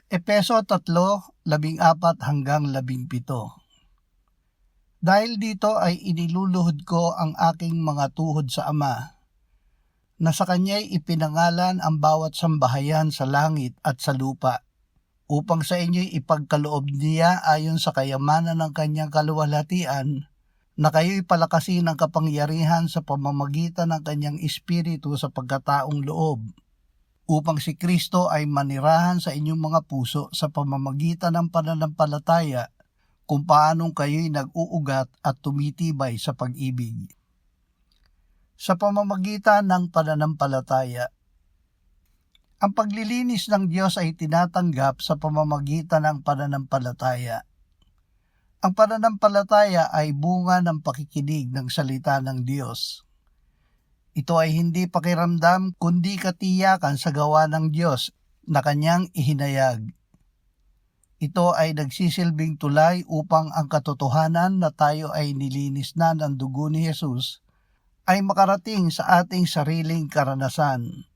Efeso 3:14-17. Dahil dito ay iniluluhod ko ang aking mga tuhod sa Ama, na sa Kanya'y ipinangalan ang bawat sambahayan sa langit at sa lupa, upang sa inyo'y ipagkaloob niya ayon sa kayamanan ng Kanyang kaluwalhatian, na kayo'y palakasin ng kapangyarihan sa pamamagitan ng Kanyang Espiritu sa pagkataong loob, upang si Kristo ay manirahan sa inyong mga puso sa pamamagitan ng pananampalataya, kung paanong kayo'y nag-uugat at tumitibay sa pag-ibig. Sa pamamagitan ng pananampalataya, ang paglilinis ng Diyos ay tinatanggap sa pamamagitan ng pananampalataya. Ang pananampalataya ay bunga ng pakikinig ng salita ng Diyos. Ito ay hindi pakiramdam kundi katiyakan sa gawa ng Diyos na Kanyang ihinayag. Ito ay nagsisilbing tulay upang ang katotohanan na tayo ay nilinis na ng dugo ni Jesus ay makarating sa ating sariling karanasan.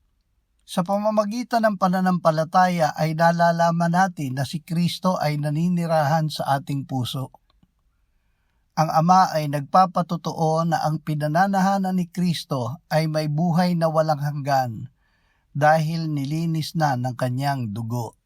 Sa pamamagitan ng pananampalataya ay nalalaman natin na si Kristo ay naninirahan sa ating puso. Ang Ama ay nagpapatotoo na ang pinananahanan ni Kristo ay may buhay na walang hanggan dahil nilinis na ng Kanyang dugo.